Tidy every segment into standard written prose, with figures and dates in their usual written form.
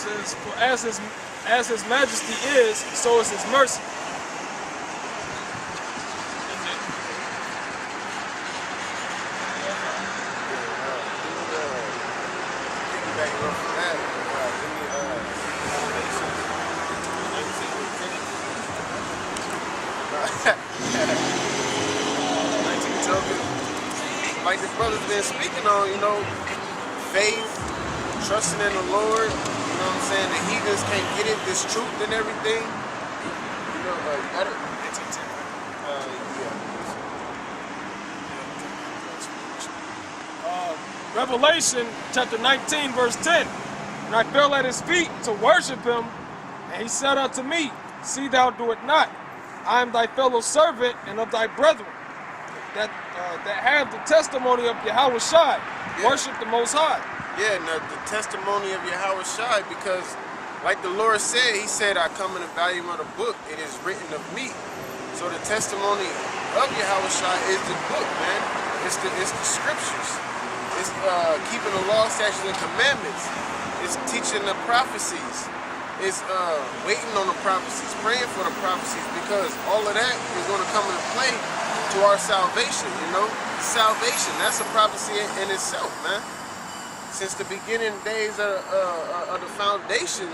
says, for as his majesty is, so is his mercy. Like the brother's been speaking on, you know, faith, trusting in the Lord, you know what I'm saying? The heathens can't get it, this truth and everything. You know, I don't, Revelation chapter 19, verse 10. And I fell at his feet to worship him, and he said unto me, See thou do it not. I am thy fellow servant and of thy brethren, that have the testimony of Yahweh Shai. Yeah. Worship the Most High. Yeah, and the testimony of Yahweh Shai, because like the Lord said, he said, I come in the volume of the book, it is written of me. So the testimony of Yahweh Shai is the book, man. It's the scriptures. It's keeping the law, statutes, and commandments. It's teaching the prophecies. It's waiting on the prophecies, praying for the prophecies, because all of that is going to come into play to our salvation, you know? Salvation, that's a prophecy in itself, man. Since the beginning days of the foundation,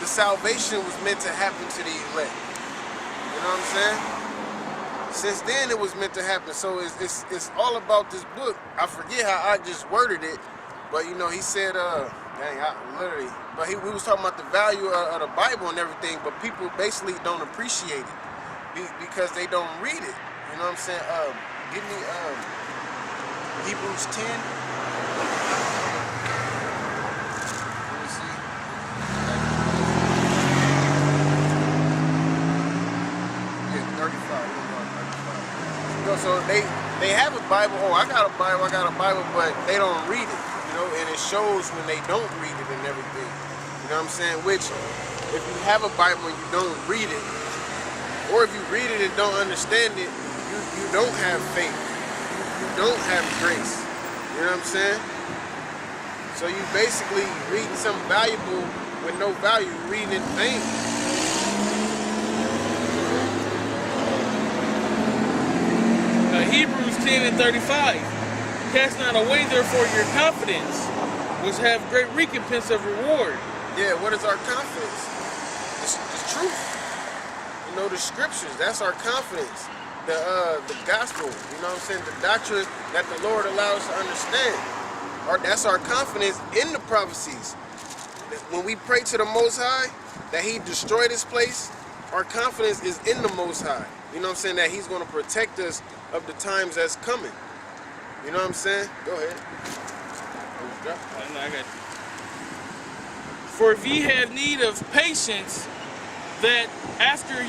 the salvation was meant to happen to the elect. You know what I'm saying? Since then, it was meant to happen. So it's all about this book. I forget how I just worded it, but you know, he said, we was talking about the value of the Bible and everything, but people basically don't appreciate it because they don't read it. You know what I'm saying? Give me Hebrews 10. Let me see. Yeah, 35. You know, so they have a Bible. Oh, I got a Bible, but they don't read it. You know, and it shows when they don't read it and everything. You know what I'm saying? Which, if you have a Bible and you don't read it, or if you read it and don't understand it, you don't have faith. You don't have grace. You know what I'm saying? So you basically reading something valuable with no value, reading in vain. Hebrews 10 and 35. Cast not away therefore your confidence, which have great recompense of reward. Yeah, what is our confidence? The truth. You know, the scriptures, that's our confidence. The gospel, you know what I'm saying? The doctrine that the Lord allows us to understand. That's our confidence in the prophecies. When we pray to the Most High, that he destroy this place, our confidence is in the Most High. You know what I'm saying? That he's going to protect us of the times that's coming. You know what I'm saying? Go ahead. I got you. For if ye have need of patience, that after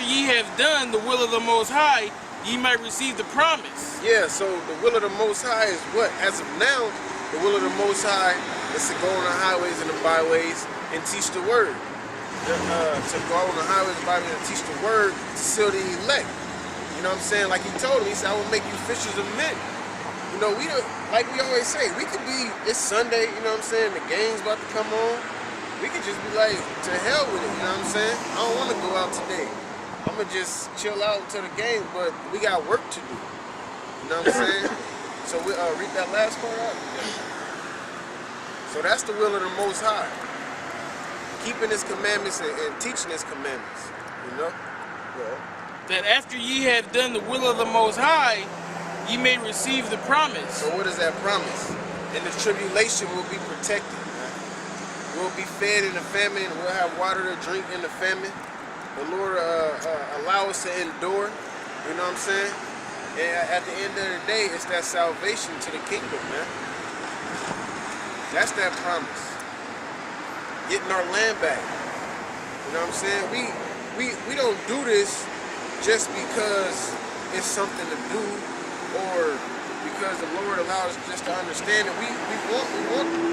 ye have done the will of the Most High, ye might receive the promise. Yeah, so the will of the Most High is what? As of now, the will of the Most High is to go on the highways and the byways and teach the word. To go on the highways and byways and teach the word to seal the elect. You know what I'm saying? Like he told him, he said, I will make you fishers of men. You know, like we always say, we could be, it's Sunday, you know what I'm saying? The game's about to come on. We could just be like, to hell with it, you know what I'm saying? I don't want to go out today. I'm going to just chill out until the game, but we got work to do. You know what I'm saying? So we read that last part out. So that's the will of the Most High. Keeping his commandments and teaching his commandments, you know? Yeah. That after ye have done the will of the Most High, ye may receive the promise. So what is that promise? In the tribulation, we'll be protected. We'll be fed in the famine. We'll have water to drink in the famine. The Lord allow us to endure. You know what I'm saying? And at the end of the day, it's that salvation to the kingdom, man. That's that promise. Getting our land back. You know what I'm saying? We don't do this just because it's something to do or because the Lord allows us just to understand it. We want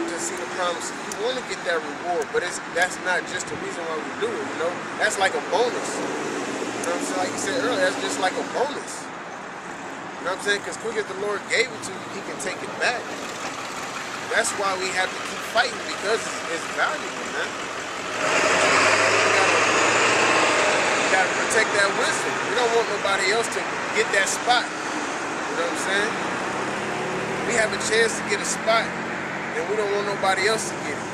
to see the promises. We want to get that reward, but that's not just the reason why we do it, you know? That's like a bonus. You know what I'm saying? Like you said earlier, that's just like a bonus. You know what I'm saying? Because quick as the Lord gave it to you, he can take it back. that's why we have to keep fighting, because it's valuable, man. You gotta protect that wisdom. We don't want nobody else to get that spot. You know what I'm saying? We have a chance to get a spot, and we don't want nobody else to get it.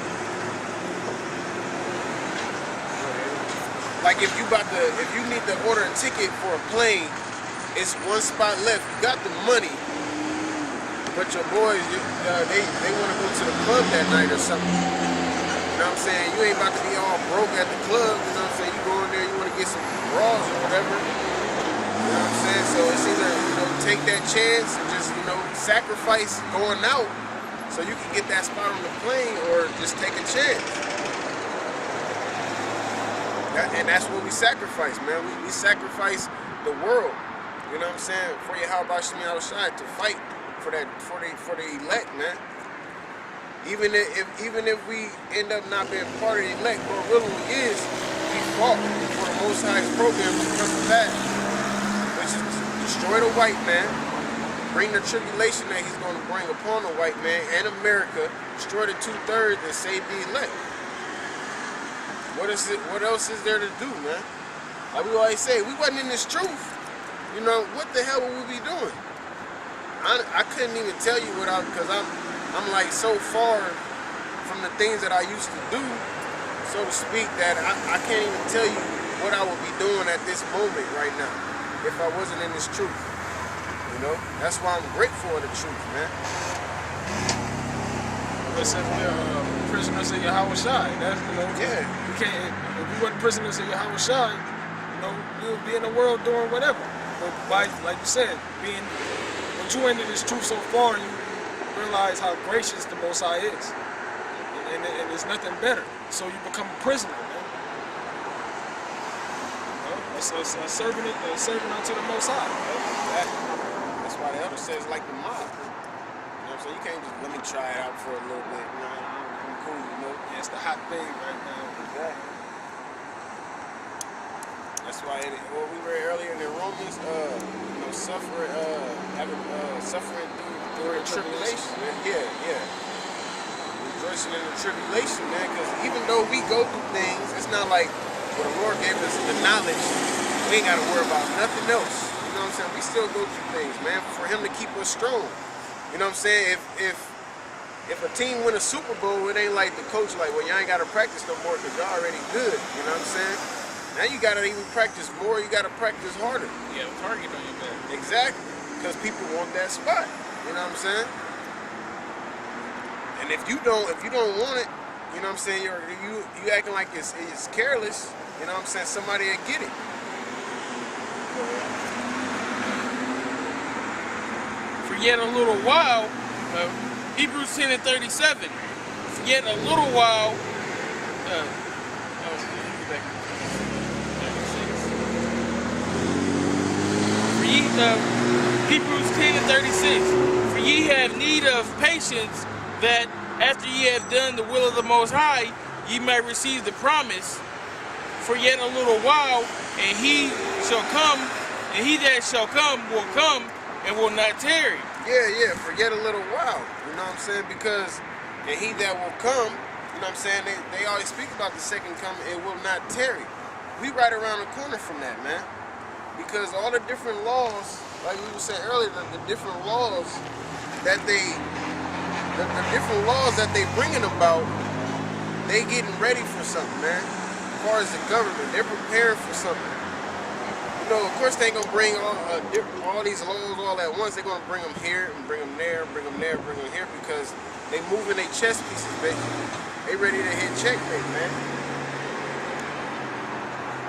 Like if you need to order a ticket for a plane, it's one spot left. You got the money, but your boys, they want to go to the club that night or something. You know what I'm saying? You ain't about to be all broke at the club. You know what I'm saying? You go in there, you want to get some bras or whatever. You know what I'm saying? So it's either, take that chance and just, sacrifice going out so you can get that spot on the plane, or just take a chance. And that's what we sacrifice, man. We sacrifice the world, you know what I'm saying, for Yahweh Shemi Yahushai, to fight for the elect, man. Even if we end up not being part of the elect, but really is, we fought for the Most High's program to come to pass, which is to destroy the white man, bring the tribulation that he's going to bring upon the white man and America, destroy the 2/3, and save the elect. What else is there to do, man? Like we always say, we wasn't in this truth. What the hell would we be doing? I couldn't even tell you because I'm like so far from the things that I used to do, so to speak, that I can't even tell you what I would be doing at this moment right now if I wasn't in this truth. That's why I'm grateful of the truth, man. Listen, we're prisoners of Yahweh Shai. That's, Yeah. We can't, if we weren't prisoners of Yahweh Shai, we would be in the world doing whatever. But like you said, once you into this truth so far, you realize how gracious the Most High is. And there's nothing better. So you become a prisoner, man. A servant unto the Most High. Exactly. That's why the elder says like the mob. So you can't just let me try it out for a little bit. I'm cool, Yeah, it's the hot thing right now. Exactly. That's why what we read earlier in the Romans, suffering through tribulation. Yeah. Rejoicing in the tribulation, man. Because even though we go through things, it's not like the Lord gave us the knowledge. We ain't got to worry about nothing else. You know what I'm saying? We still go through things, man, for Him to keep us strong. You know what I'm saying? If a team win a Super Bowl, it ain't like the coach like, well, y'all ain't got to practice no more because y'all already good. You know what I'm saying? Now you got to even practice more. You got to practice harder. You have a target on your back. Exactly. Because people want that spot. You know what I'm saying? And if you don't want it, you know what I'm saying, you acting like it's careless, you know what I'm saying, somebody will get it. For yet a little while, Hebrews 10:37. For yet a little while, Hebrews 10:36. For ye have need of patience, that after ye have done the will of the Most High, ye may receive the promise. For yet a little while, and he shall come, and he that shall come will come, and will not tarry. Yeah, for yet a little while. You know what I'm saying? Because, and he that will come, you know what I'm saying, they always speak about the second coming, it will not tarry. We right around the corner from that, man. Because all the different laws, like we were saying earlier, the different laws that the different laws that they bringing about, they getting ready for something, man. As far as the government, they're preparing for something. Of course they ain't gonna bring all these laws all at once. They're gonna bring them here and bring them there, bring them there, bring them here, because they moving their chess pieces, basically. They ready to hit checkmate, man.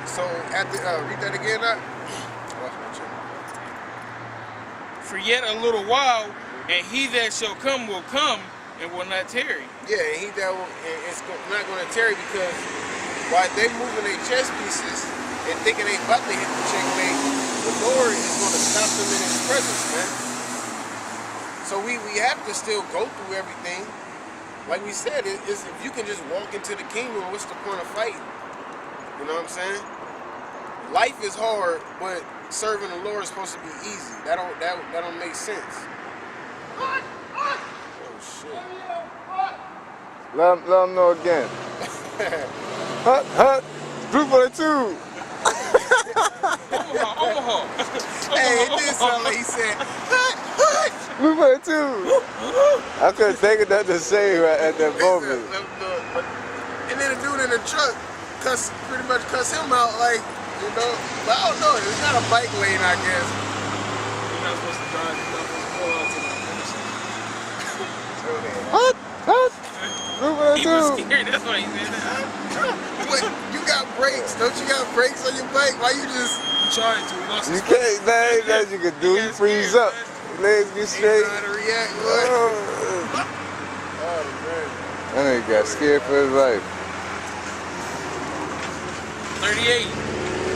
So read that again, For yet a little while, and he that shall come will come, and will not tarry. Yeah, and he that will, it's not going to tarry, because while they moving their chess pieces and thinking they about to hit the checkmate, the Lord is going to stop them in His presence, man. So we have to still go through everything. Like we said, if you can just walk into the kingdom, what's the point of fighting? You know what I'm saying? Life is hard, but serving the Lord is supposed to be easy. That don't make sense. Oh shit. Let him know again. Hut, hut, blue for the two. Omaha. Hey, it did sound like he said, hut, hut. Blue for the two. I couldn't think of nothing to say right at that moment. And then the dude in the truck pretty much cuss him out, like, you know. But I don't know, it's not a bike lane, I guess. You're not supposed to drive. You're not supposed to pull out to the Hut, hut, blue for the He was two. scared, that's why he said that. What? You got brakes? Don't you got brakes on your bike? Why you just trying to. He lost You his can't, man, ain't nothing you can do. You freeze up. Legs get ain't straight. know how to react? What? Oh, Oh, man. that nigga got scared for his life. 38.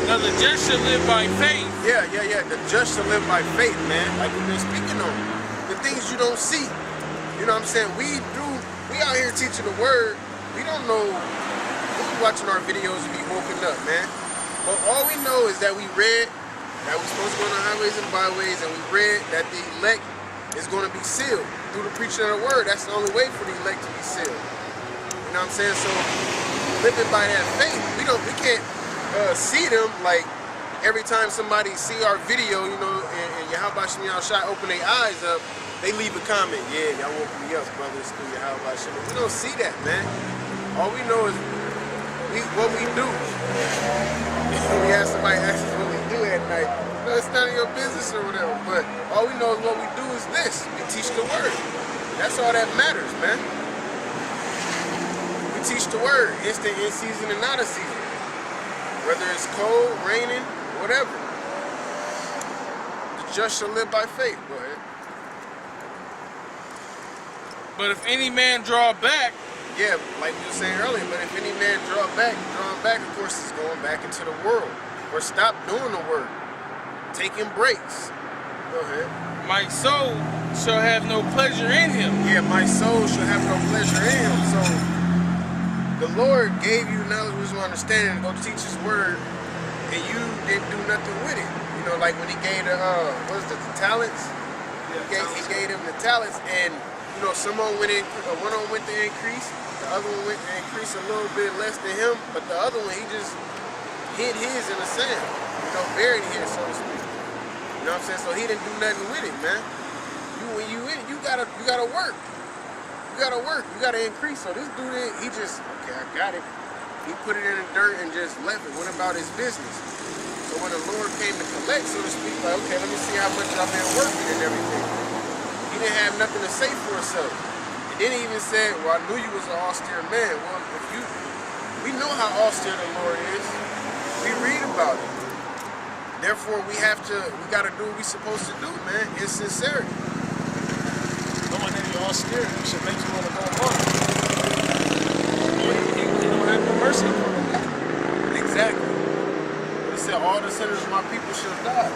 Now the just shall live by faith. Yeah. The just shall live by faith, man. Like we've been speaking on. The things you don't see. You know what I'm saying? We out here teaching the word. We don't know who's watching our videos and be woken up, man. But all we know is that we read that we're supposed to go on the highways and byways, and we read that the elect is going to be sealed through the preaching of the word. That's the only way for the elect to be sealed. You know what I'm saying? So living by that faith, we can't see them like every time somebody see our video, you know, and Yahweh Shem Shai open their eyes up, they leave a comment. Yeah, y'all woke me up, brothers, through Yahweh Shem. We don't see that, man. All we know is what we do. We have somebody ask us what we do at night. No, it's none of your business or whatever. But all we know is what we do is this. We teach the word. That's all that matters, man. We teach the word. Instant, in season, and not a season. Whether it's cold, raining, whatever. The just shall live by faith. Go ahead. But if any man draw back, Yeah, like we were saying earlier, but if any man drawing back, of course, is going back into the world. Or stop doing the work. Taking breaks. Go ahead. my soul shall have no pleasure in him. Yeah, my soul shall have no pleasure in him. So the Lord gave you knowledge, wisdom, understanding to go teach his word, and you didn't do nothing with it. You know, like when he gave the the talents? He gave them the talents, and you know, someone went in, one of them went to increase, the other one went to increase a little bit less than him, but the other one, he just hid his in the sand, you know, buried his, so to speak. You know what I'm saying? So he didn't do nothing with it, man. When you in it, you gotta work. You gotta work. You gotta increase. So this dude, he just, okay, I got it. He put it in the dirt and just left it. Went about his business. So when the Lord came to collect, so to speak, like, okay, let me see how much I've been working and everything. He didn't have nothing to say for himself. And then he even said, well, I knew you was an austere man. Well, we know how austere the Lord is. We read about it. Therefore, we gotta do what we're supposed to do, man, in sincerity. Knowing that you're all scared, it should make you want to go on. He don't have no mercy for them. Exactly. He said, all the sinners of my people shall die.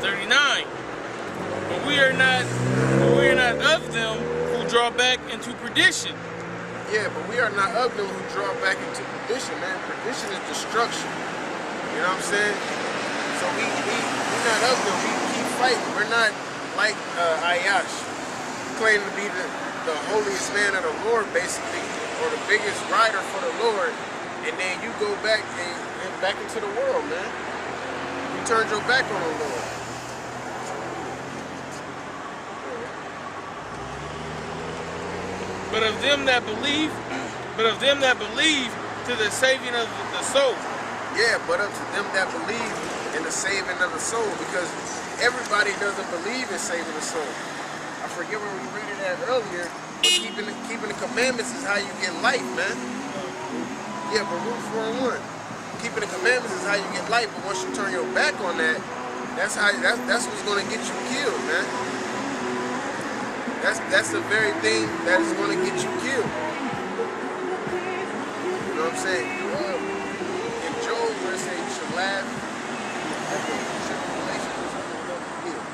39. But we are not of them who draw back into perdition. Yeah, but we are not of them who draw back into perdition, man. Perdition is destruction. You know what I'm saying? So we're not of them. We keep fighting. We're not like Ayash, claiming to be the holiest man of the Lord, basically, or the biggest rider for the Lord, and then you go back and back into the world, man. You turned your back on the Lord. But of them that believe to the saving of the soul. Yeah, but unto them that believe in the saving of the soul, because everybody doesn't believe in saving the soul. I forget where we read it at earlier, but keeping the commandments is how you get life, man. Yeah, but Rule 4 and 1. Keeping the commandments is how you get life, but once you turn your back on that, that's what's gonna get you killed, man. That's the very thing that is gonna get you killed. You know what I'm saying? In Job, where it says you should laugh at the tribulations, you're gonna be killed.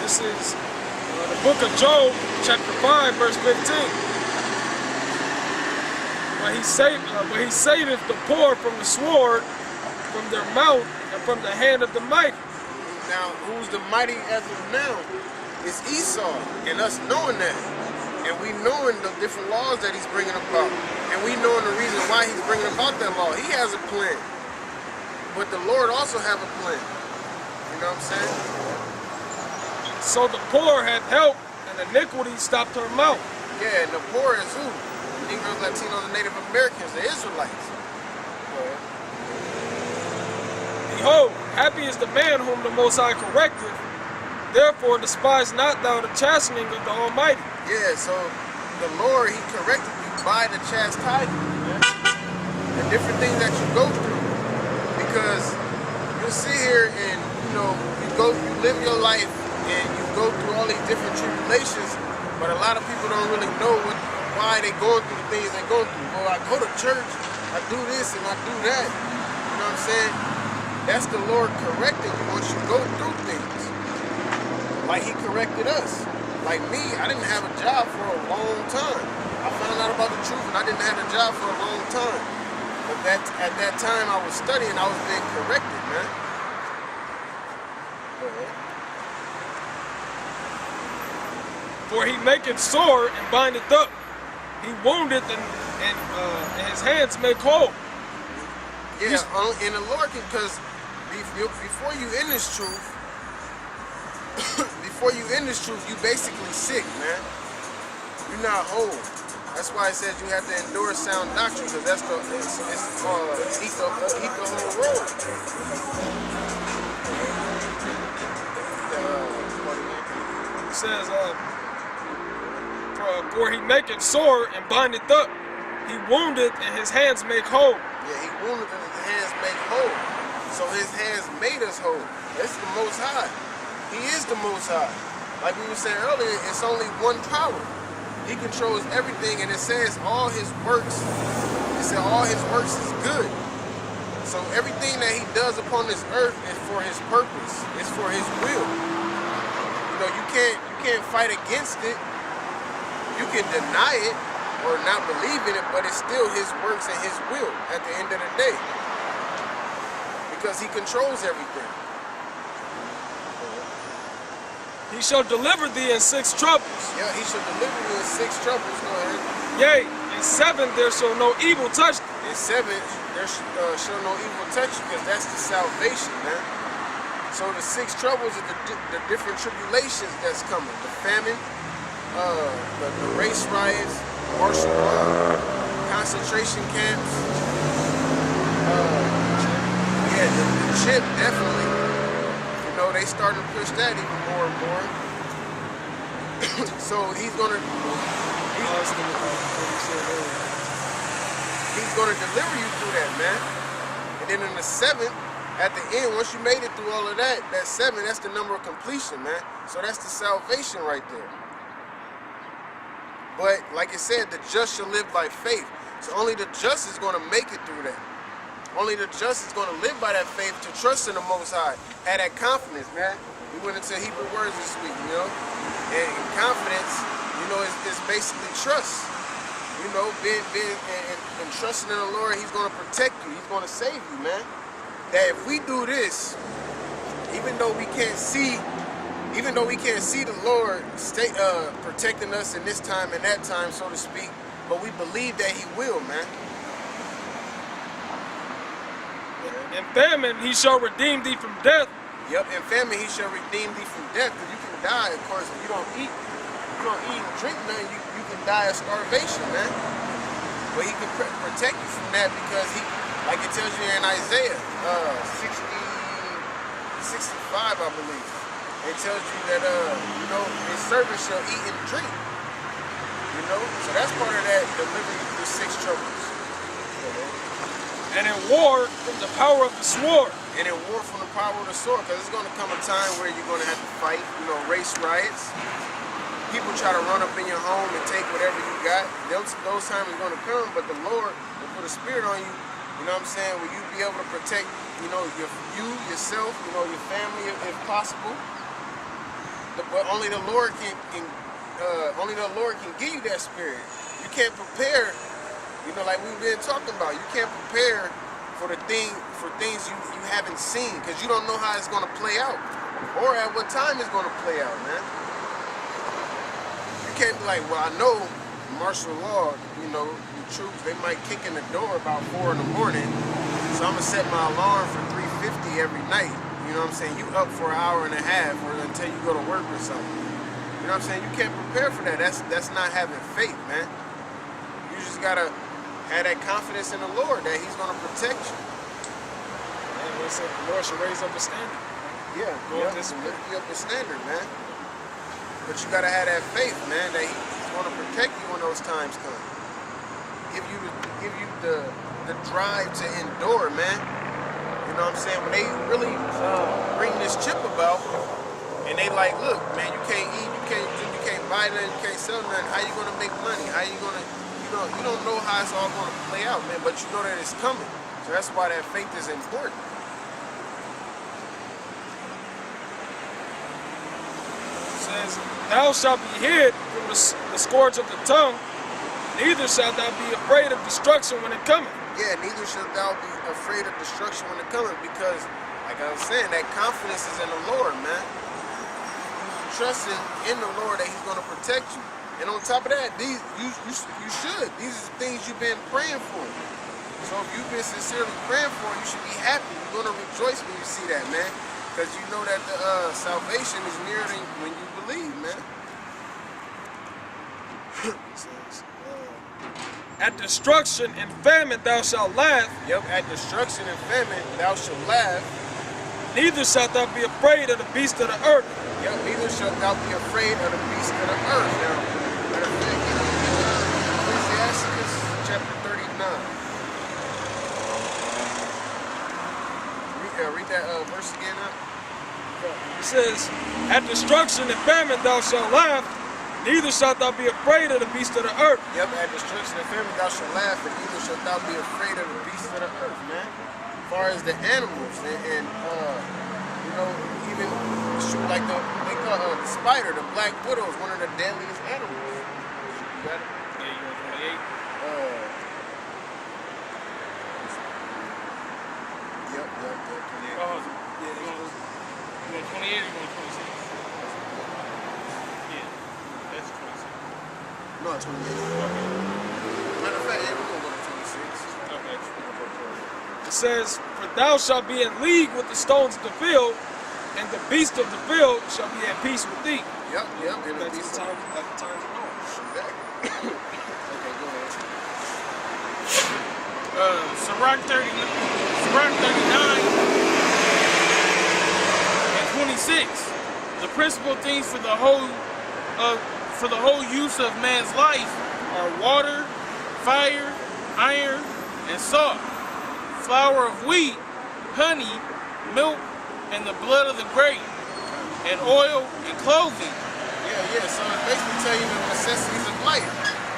This is the book of Job, chapter 5, verse 15. But he saveth the poor from the sword, from their mouth, and from the hand of the mighty. Now, who's the mighty as of now? It's Esau, and us knowing that. And we knowing the different laws that he's bringing about. And we knowing the reason why he's bringing about that law. He has a plan. But the Lord also have a plan. You know what I'm saying? So the poor had help, and iniquity stopped her mouth. Yeah, and the poor is who? Negroes, Latinos, and Native Americans, the Israelites. Behold, happy is the man whom the Most High correcteth. Therefore despise not thou the chastening of the Almighty. Yeah, so the Lord, he corrected you by the chastisement, man. The different things that you go through. Because you'll sit here and, you live your life and you go through all these different tribulations, but a lot of people don't really know why they going through the things they go through. Well, I go to church, I do this and I do that. You know what I'm saying? That's the Lord correcting you once you go through things. Like he corrected us. Like me, I didn't have a job for a long time. I found out about the truth and I didn't have a job for a long time. But at that time I was studying, I was being corrected, man. For he maketh sore and bindeth up. He woundeth and his hands make whole. Yeah, and the Lord can, because before you in this truth, you basically sick, man. You're not whole. That's why it says you have to endure sound doctrine, because that's eat the whole road. It says, for he maketh sore and bindeth up. He woundeth and his hands make whole. Yeah, he wounded and his hands make whole. So his hands made us whole. That's the Most High. He is the Most High. Like we were saying earlier, it's only one power. He controls everything, and it says all his works. It said all his works is good. So everything that he does upon this earth is for his purpose. It's for his will. You can't fight against it. You can deny it or not believe in it, but it's still his works and his will at the end of the day. Because he controls everything. He shall deliver thee in 6 troubles. Yeah, he shall deliver you in 6 troubles. Go ahead. Yea, in 7 there shall no evil touch thee. In 7 there shall no evil touch you, because that's the salvation, man. So the 6 troubles are the different tribulations that's coming. The famine, the race riots, martial law, concentration camps. The chip, definitely. They starting to push that even more and more. So he's gonna deliver you through that, man. And then in the 7th, at the end, once you made it through all of that 7, that's the number of completion, man. So that's the salvation right there. But like it said, the just shall live by faith. So only the just is gonna make it through that. Only the just is going to live by that faith, to trust in the Most High. Have that confidence, man. We went into Hebrew words this week, And confidence, is basically trust. Being and trusting in the Lord, he's going to protect you. He's going to save you, man. That if we do this, even though we can't see the Lord protecting us in this time and that time, so to speak, but we believe that he will, man. In famine he shall redeem thee from death. Yep, in famine he shall redeem thee from death. Because you can die, of course, if you don't eat and drink nothing, you can die of starvation, man. But he can protect you from that, because he, like it tells you in Isaiah 65, I believe. It tells you that his servants shall eat and drink. So that's part of that, delivering you through 6 troubles. And in war from the power of the sword. And in war from the power of the sword, because it's going to come a time where you're going to have to fight, race riots. People try to run up in your home and take whatever you got. Those times are going to come, but the Lord will put a spirit on you, will you be able to protect, yourself, your family if possible. but only the Lord can give you that spirit. You can't prepare. You know, like we've been talking about, you can't prepare for things you haven't seen, because you don't know how it's going to play out or at what time it's going to play out, man. You can't be like, well, I know martial law, you know, the troops, they might kick in the door about 4 in the morning, so I'm going to set my alarm for 3:50 every night. You know what I'm saying? You up for an hour and a half or until you go to work or something. You know what I'm saying? You can't prepare for that. That's not having faith, man. You just got to have that confidence in the Lord that he's going to protect you. And we said the Lord should raise up a standard. Yeah, Lord, lift you up a standard, man. But you got to have that faith, man, that he's going to protect you when those times come. Give you the drive to endure, man. You know what I'm saying? When they really bring this chip about, and they like, look, man, you can't eat, you can't drink, you can't buy nothing, you can't sell nothing. How you gonna make money? How you gonna, you don't know how it's all gonna play out, man. But you know that it's coming. So that's why that faith is important. It says, thou shalt be hid from the scourge of the tongue, neither shalt thou be afraid of destruction when it cometh. Yeah, neither shalt thou be afraid of destruction when it cometh, because, like I was saying, that confidence is in the Lord, man. Trusting in the Lord that he's going to protect you. And on top of that, you should. These are the things you've been praying for. So if you've been sincerely praying for it, you should be happy. You're going to rejoice when you see that, man. Because you know that the salvation is nearer than when you believe, man. At destruction and famine thou shalt laugh, Yep, at destruction and famine thou shalt laugh. neither shalt thou be afraid of the beast of the earth. Yep, neither shalt thou be afraid of the beast of the earth. Now, matter of fact, Ecclesiasticus chapter 39. Read that verse again up. It says, at destruction and famine thou shalt laugh, neither shalt thou be afraid of the beast of the earth. Yep, at destruction and famine thou shalt laugh, and neither shalt thou be afraid of the beasts of the earth, man. As far as the animals, and you know, even shoot, like they call the spider, the black widow is one of the deadliest animals. You got it? Yeah, you want 28? Yep, 28. Oh, yeah, you want 28 or you want 26? Yeah, that's 26. No, 28. Matter of fact, yeah, we're gonna go to 26. Okay. It says, for thou shalt be in league with the stones of the field, and the beast of the field shall be at peace with thee. Yep, and the That's beast the of time, at the times of Noah. Okay, go ahead. Sirach 39 and 26. The principal things for the whole use of man's life are water, fire, iron, and salt, flour of wheat, honey, milk, and the blood of the grape, and oil and clothing. Yeah, so it's basically telling you the necessities of life.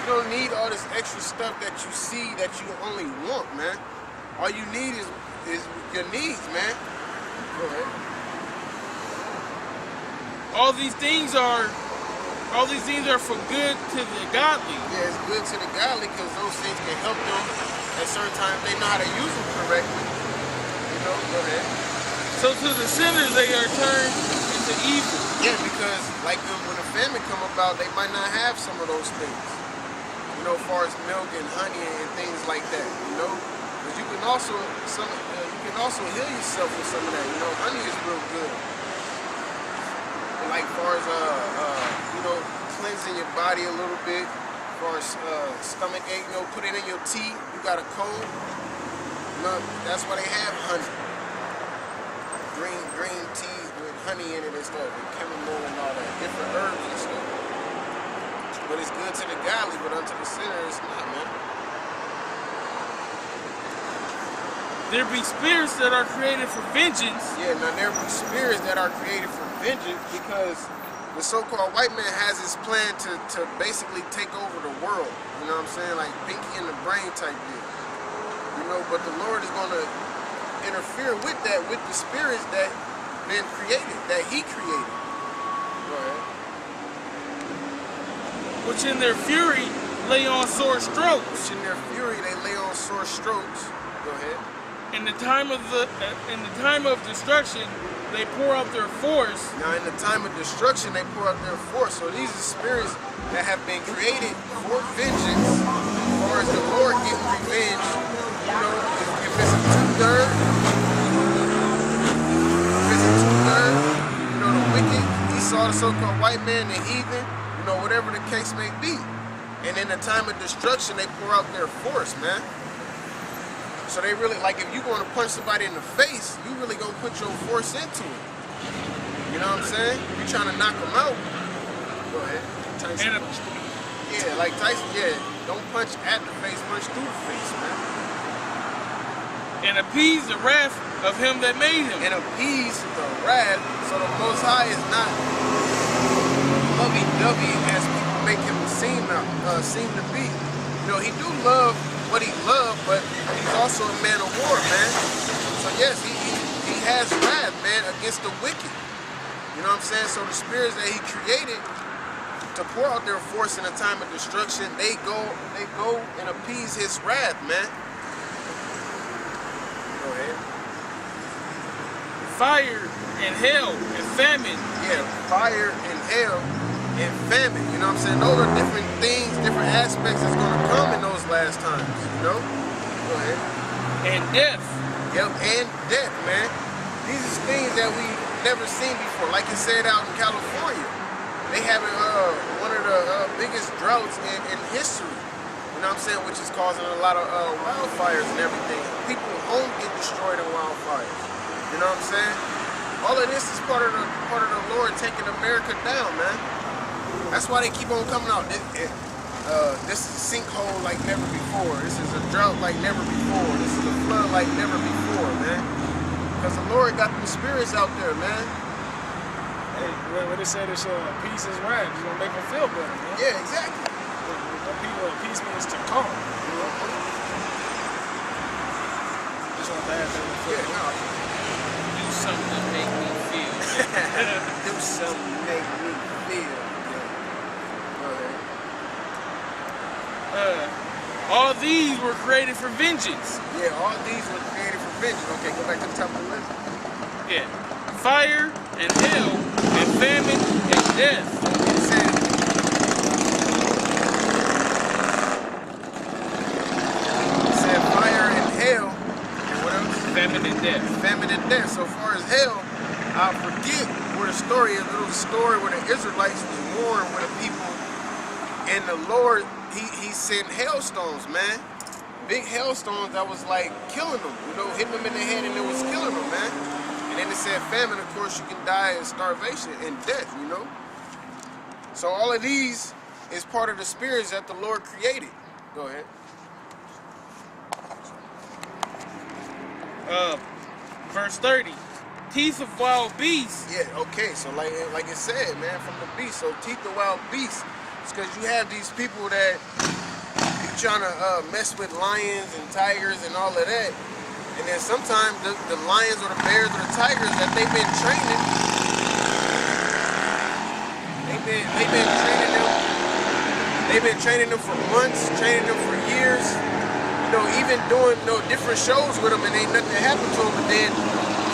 You don't need all this extra stuff that you see that you only want, man. All you need is your needs, man. Go ahead. All these things are for good to the godly. Yeah, it's good to the godly because those things can help them at certain times. They know how to use them correctly. You know, go ahead. So to the sinners they are turned into evil. Yeah, because like when a famine come about, they might not have some of those things. You know, as far as milk and honey and things like that. You know, because you can also heal yourself with some of that. You know, honey is real good. And like far as you know, cleansing your body a little bit. As far as stomach ache, you know, put it in your tea. You got a cold. You know, that's why they have honey. Green tea with honey in it and stuff, and chamomile and all that, different herbs and stuff. But it's good to the godly, but unto the sinner, it's not, man. There be spirits that are created for vengeance. Yeah, now there be spirits that are created for vengeance because the so-called white man has his plan to basically take over the world. You know what I'm saying? Like Pinky in the Brain type deal. You know, but the Lord is going to interfere with that, with the spirits that been created, that he created. You Go ahead. which in their fury lay on sore strokes. Which in their fury they lay on sore strokes. Go ahead. In the time of destruction, they pour out their force. Now in the time of destruction they pour out their force. So these are spirits that have been created for vengeance, as far as the Lord getting revenge. You know, if it's a two-third, you know, the wicked, Esau, the so-called white man, the heathen, you know, whatever the case may be. And in the time of destruction, they pour out their force, man. So they really, like, if you going to punch somebody in the face, you really gonna put your force into it. You know what I'm saying? You trying to knock them out. Go ahead. Tyson punched through. Yeah, like Tyson, yeah. Don't punch at the face, punch through the face, man. And appease the wrath of him that made him. And appease the wrath, so the Most High is not lovey-dovey as people make him seem to be. You know, he do love what he loved, but he's also a man of war, man. So yes, he has wrath, man, against the wicked. You know what I'm saying? So the spirits that he created to pour out their force in a time of destruction, they go and appease his wrath, man. Go ahead. Fire and hell and famine. Yeah, fire and hell and famine. You know what I'm saying? Those are different things, different aspects that's going to come in those last times, you know? Go ahead. And death. Yep, and death, man. These are things that we never seen before. Like it said out in California, they having one of the biggest droughts in history. You know what I'm saying? Which is causing a lot of wildfires and everything. People's homes get destroyed in wildfires. You know what I'm saying? All of this is part of the Lord taking America down, man. That's why they keep on coming out. This is a sinkhole like never before. This is a drought like never before. This is a flood like never before, man. Because the Lord got them spirits out there, man. Hey, when they say this peace is right, it's gonna make them feel better, man. Yeah, exactly. The people, peace means to calm. You know? Just want to add that to the Yeah, no. Do something to make me feel. Do something to make me feel. All these were created for vengeance. Yeah, all these were created for vengeance. Okay, go back to the top of the list. Yeah. Fire and hell and famine and death. It said, fire and hell. And what else? Famine and death. Famine and death. So far as hell, I forget where the story is. It was a story where the Israelites was warring with the people, and the Lord, he sent hailstones, man. Big hailstones that was like killing them, you know, hitting them in the head and it was killing them, man. And then it said famine, of course, you can die of starvation and death, you know. So all of these is part of the spirits that the Lord created. Go ahead. Verse 30. Teeth of wild beasts. Yeah, okay, so like it said, man, from the beast. So teeth of wild beasts. It's because you have these people that be trying to mess with lions and tigers and all of that. And then sometimes the lions or the bears or the tigers that they've been training, they've been training them for months, training them for years. You know, even doing different shows with them and ain't nothing happened to them. But then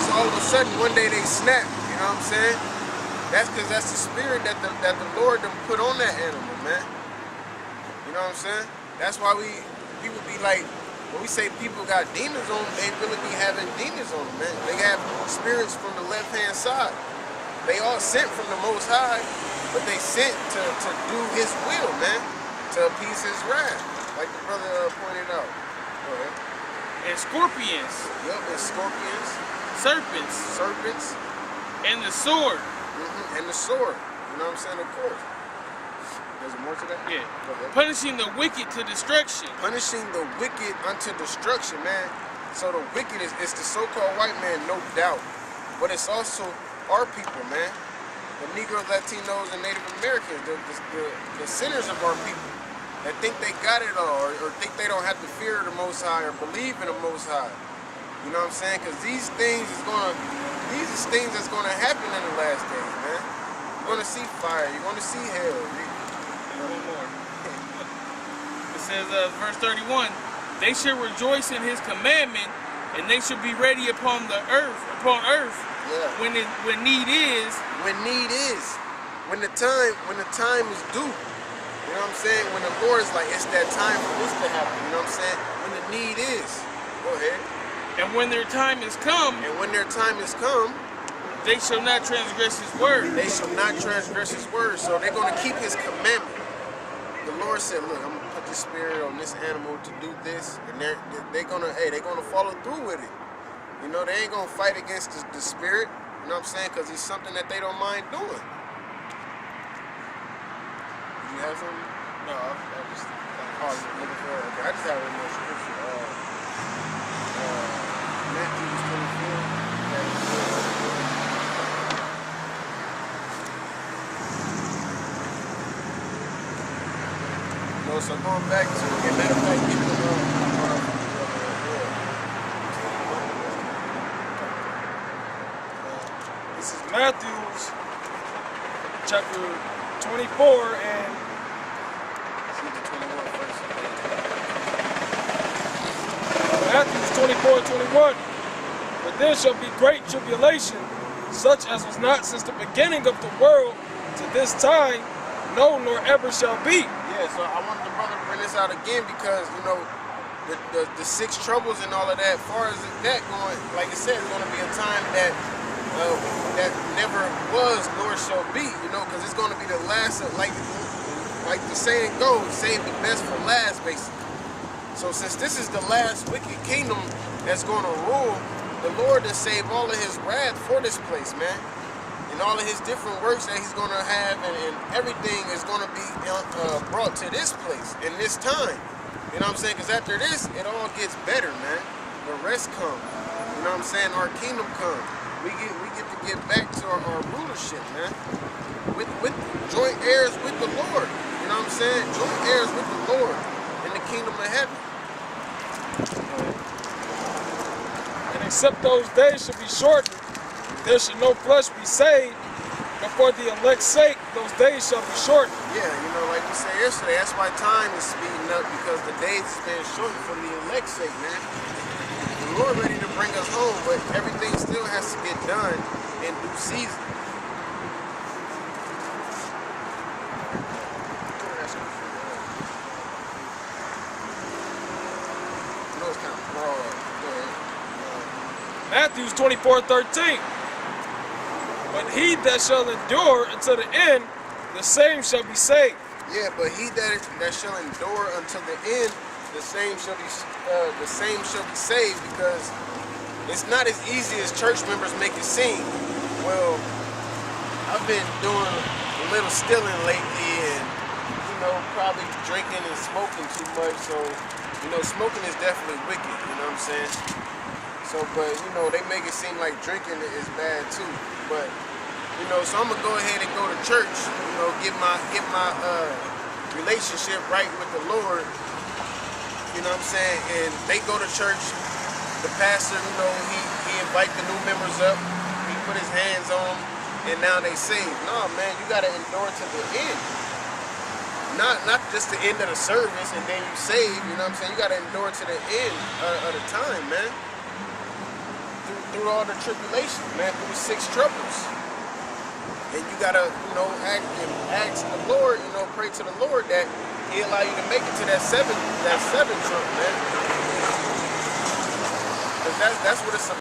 so all of a sudden one day they snap. You know what I'm saying? That's because that's the spirit that the Lord done put on that animal, man. You know what I'm saying? That's why people be like, when we say people got demons on them, they really be having demons on them, man. They have spirits from the left-hand side. They all sent from the Most High, but they sent to do His will, man, to appease His wrath, like the brother pointed out. Go ahead. And scorpions. Yep, and scorpions. Serpents. And the sword. And the sword. You know what I'm saying? Of course. There's more to that? Yeah. Go ahead. Punishing the wicked to destruction. Punishing the wicked unto destruction, man. So the wicked is the so-called white man, no doubt. But it's also our people, man. The Negroes, Latinos, and Native Americans, the sinners of our people that think they got it all or think they don't have to fear the Most High or believe in the Most High. You know what I'm saying? Because these are things that's gonna happen in the last days, man. You You're gonna see fire. You're gonna see hell. And one more. It says, verse 31, they should rejoice in his commandment, and they should be ready upon earth, Yeah. when need is. When need is. When the time is due. You know what I'm saying? When the Lord is like, it's that time for this to happen. You know what I'm saying? When the need is. Go ahead. And when their time is come, And when their time is come, they shall not transgress his word. they shall not transgress his word. So they're going to keep his commandment. The Lord said, look, I'm going to put the spirit on this animal to do this. And they're going to follow through with it. You know, they ain't going to fight against the spirit. You know what I'm saying? Because it's something that they don't mind doing. Did you have something? No, I just Oh, you're looking for it? Okay, I just have one more scripture. Matthew 24. No, so going back to, matter of fact, get This is Matthew's chapter 24 and see the 21 first. Matthew 24 and 21. But there shall be great tribulation, such as was not since the beginning of the world to this time, no, nor ever shall be. Yeah, so I wanted the brother to bring this out again because, you know, the six troubles and all of that, as far as that going, like I said, it's going to be a time that that never was nor shall be, you know, because it's going to be the last, like the saying goes, save the best for last, basically. So since this is the last wicked kingdom that's going to rule, the Lord has saved all of his wrath for this place, man. And all of his different works that he's going to have, and everything is going to be brought to this place in this time. You know what I'm saying? Because after this, it all gets better, man. The rest come. You know what I'm saying? Our kingdom come. We get to get back to our rulership, man. With joint heirs with the Lord. You know what I'm saying? Joint heirs with the Lord in the kingdom of heaven. And except those days should be shortened, there should no flesh be saved, but for the elect's sake, those days shall be shortened. Yeah, you know, like we said yesterday, that's why time is speeding up, because the days is being shortened for the elect's sake, man. The Lord ready to bring us home, but everything still has to get done in due season. I know it's kind of broad. Go ahead. Matthew 24:13. But he that shall endure until the end, the same shall be saved. Yeah, but he that shall endure until the end, the same shall be saved, because it's not as easy as church members make it seem. Well, I've been doing a little stealing lately, and probably drinking and smoking too much. So, smoking is definitely wicked. You know what I'm saying? So, but they make it seem like drinking is bad too. But so I'm gonna go ahead and go to church. Get my relationship right with the Lord. You know what I'm saying? And they go to church. The pastor, he invite the new members up. He put his hands on them, and now they saved. No, man, you gotta endure to the end. Not just the end of the service and then you save. You know what I'm saying? You gotta endure to the end of the time, man. Through all the tribulations, man. Through the six troubles. And you gotta, ask the Lord, pray to the Lord that he allow you to make it to that seventh trump, man. Because that's what it's about.